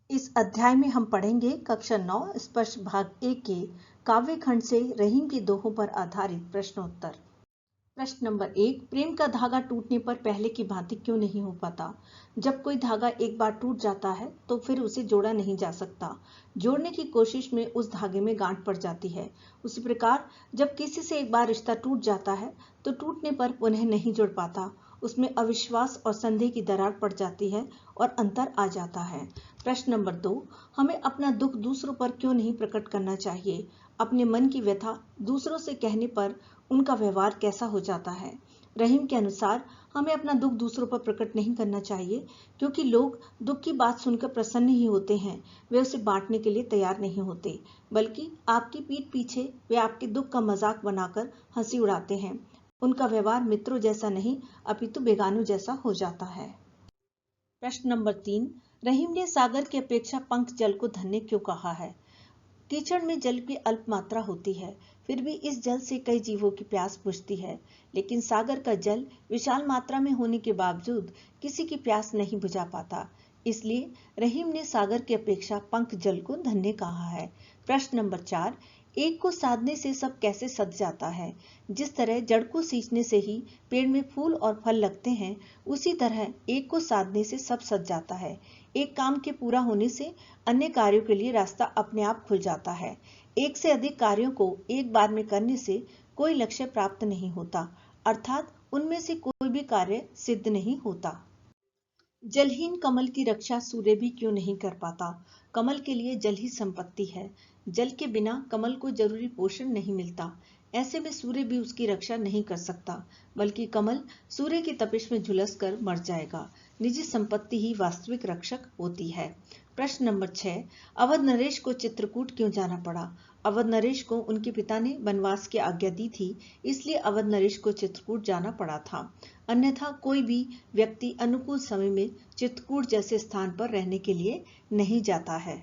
इस अध्याय में हम पढ़ेंगे कक्षा 9 स्पर्श भाग 1 के काव्य खंड से रहीम की दोहों पर आधारित प्रश्नोत्तर। प्रश्न नंबर 1, प्रेम का धागा टूटने पर पहले की भांति क्यों नहीं हो पाता? जब कोई धागा एक बार टूट जाता है तो फिर उसे जोड़ा नहीं जा सकता। जोड़ने की कोशिश में उस धागे में गांठ पड़ जाती है। उसी प्रकार जब किसी से एक बार रिश्ता टूट जाता है तो टूटने पर उन्हें नहीं जोड़ पाता। उसमें अविश्वास और संदेह की दरार पड़ जाती है और अंतर आ जाता है। प्रश्न नंबर 2, हमें अपना दुख दूसरों पर क्यों नहीं प्रकट करना चाहिए? अपने मन की व्यथा दूसरों से कहने पर उनका व्यवहार कैसा हो जाता है? रहीम के अनुसार हमें अपना दुख दूसरों पर प्रकट नहीं करना चाहिए क्योंकि लोग दुख की बात सुनकर प्रसन्न ही होते हैं, वे उसे बांटने के लिए तैयार नहीं होते, बल्कि आपकी पीठ पीछे वे आपके दुख का मजाक बनाकर हंसी उड़ाते हैं। उनका व्यवहार मित्रों जैसा नहीं अपितु बेगानों जैसा हो जाता है। प्रश्न नंबर 3, रहीम ने सागर की अपेक्षा पंख जल को धन्य क्यों कहा है? कीचड़ में जल की अल्प मात्रा होती है, फिर भी इस जल से कई जीवों की प्यास बुझती है, लेकिन सागर का जल विशाल मात्रा में होने के बावजूद किसी की प्यास नहीं बुझा पाता। इसलिए रहीम ने सागर की अपेक्षा पंख जल को धन्य कहा है। प्रश्न नंबर 4, एक को साधने से सब कैसे सध जाता है? जिस तरह जड़ को सींचने से ही पेड़ में फूल और फल लगते हैं, उसी तरह एक को साधने से सब सध जाता है। एक काम के पूरा होने से अन्य कार्यों के लिए रास्ता अपने आप खुल जाता है। एक से अधिक कार्यों को एक बार में करने से कोई लक्ष्य प्राप्त नहीं होता, अर्थात उनमें से कोई भी कार्य सिद्ध नहीं होता। जलहीन कमल की रक्षा सूर्य भी क्यों नहीं कर पाता? कमल के लिए जल ही संपत्ति है। जल के बिना कमल को जरूरी पोषण नहीं मिलता। ऐसे में सूर्य भी उसकी रक्षा नहीं कर सकता, बल्कि कमल सूर्य की तपिश में झुलस कर मर जाएगा। निजी संपत्ति ही वास्तविक रक्षक होती है। प्रश्न नंबर 6, अवध नरेश को चित्रकूट क्यों जाना पड़ा? अवध नरेश को उनके पिता ने वनवास की आज्ञा दी थी, इसलिए अवध नरेश को चित्रकूट जाना पड़ा था। अन्यथा कोई भी व्यक्ति अनुकूल समय में चित्रकूट जैसे स्थान पर रहने के लिए नहीं जाता है।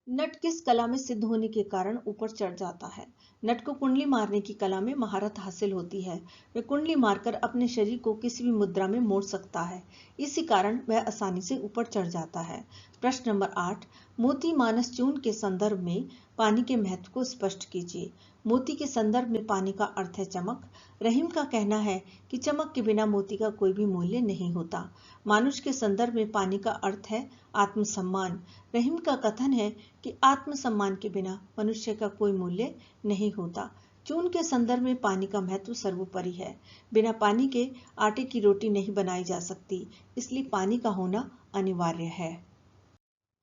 नट किस कला में सिद्ध होने के कारण ऊपर चढ़ जाता है? नट को कुंडली मारने की कला में महारत हासिल होती है। वह कुंडली मारकर अपने शरीर को किसी भी मुद्रा में मोड़ सकता है, इसी कारण वह आसानी से ऊपर चढ़ जाता है। प्रश्न नंबर 8, मोती मानस चूर्ण के संदर्भ में पानी के महत्व को स्पष्ट कीजिए। मोती के संदर्भ में पानी का अर्थ है चमक। रहीम का कहना है कि चमक के बिना मोती का कोई भी मूल्य नहीं होता। मानुष के संदर्भ में पानी का अर्थ है आत्मसम्मान। रहीम का कथन है कि आत्मसम्मान के बिना मनुष्य का कोई मूल्य नहीं होता। चून के संदर्भ में पानी का महत्व सर्वोपरि है। बिना पानी के आटे की रोटी नहीं बनाई जा सकती, इसलिए पानी का होना अनिवार्य है।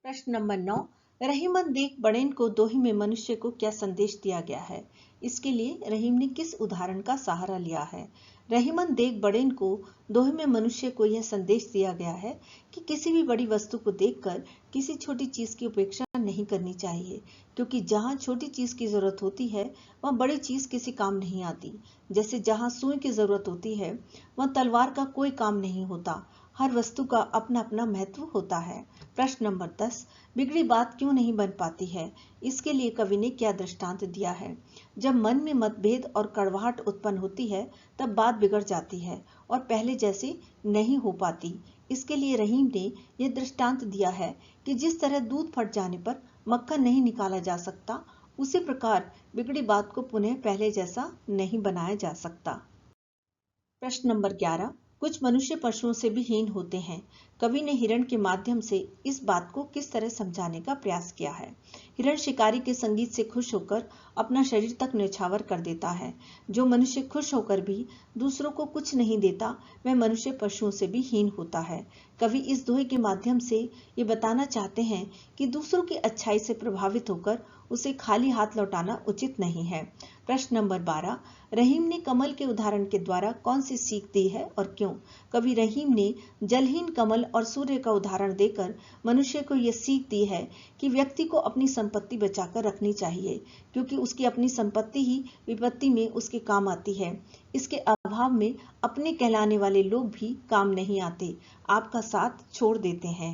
प्रश्न नंबर 9, रहीमन देख बड़ेन को दोहे में मनुष्य को क्या संदेश दिया गया है? इसके लिए रहीम ने किस उदाहरण का सहारा लिया है? रहीमन देख बड़ेन को दोहे में मनुष्य को यह संदेश दिया गया है कि किसी भी बड़ी वस्तु को देखकर किसी छोटी चीज की उपेक्षा नहीं करनी चाहिए, क्योंकि जहां छोटी चीज की जरूरत होती है वहां बड़ी चीज किसी काम नहीं आती। जैसे जहां सुई की जरूरत होती है वहां तलवार का कोई काम नहीं होता। हर वस्तु का अपना अपना महत्व होता है। प्रश्न नंबर 10, बिगड़ी बात क्यों नहीं बन पाती है? इसके लिए कवि ने क्या दृष्टांत दिया है? जब मन में मतभेद और कड़वाहट उत्पन्न होती है तब बात बिगड़ जाती है और पहले जैसी नहीं हो पाती। इसके लिए रहीम ने यह दृष्टांत दिया है कि जिस तरह दूध फट जाने पर मक्खन नहीं निकाला जा सकता, उसी प्रकार बिगड़ी बात को पुनः पहले जैसा नहीं बनाया जा सकता। प्रश्न नंबर 11, कुछ मनुष्य पशुओं से भी हीन होते हैं। कवि ने हिरण के माध्यम से इस बात को किस तरह समझाने का प्रयास किया है? हिरण शिकारी के संगीत से खुश होकर अपना शरीर तक न्यौछावर कर देता है। जो मनुष्य खुश होकर भी दूसरों को कुछ नहीं देता, वह मनुष्य पशुओं से भी हीन होता है। कवि इस दोहे के माध्यम से ये बताना चाहते हैं कि दूसरों की अच्छाई से प्रभावित होकर उसे खाली हाथ लौटाना उचित नहीं है। प्रश्न नंबर 12, रहीम ने कमल के उदाहरण के द्वारा कौन सी सीख दी है और क्यों? कवि रहीम ने जलहीन कमल और सूर्य का उदाहरण देकर मनुष्य को यह सीख दी है कि व्यक्ति को अपनी संपत्ति बचाकर रखनी चाहिए, क्योंकि उसकी अपनी संपत्ति ही विपत्ति में उसके काम आती है। इसके अभाव में अपने कहलाने वाले लोग भी काम नहीं आते, आपका साथ छोड़ देते हैं।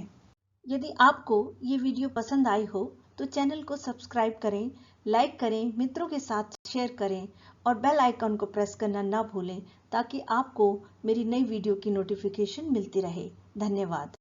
यदि आपको ये वीडियो पसंद आई हो तो चैनल को सब्सक्राइब करें, लाइक करें, मित्रों के साथ शेयर करें और बेल आइकन को प्रेस करना ना भूलें, ताकि आपको मेरी नई वीडियो की नोटिफिकेशन मिलती रहे। धन्यवाद।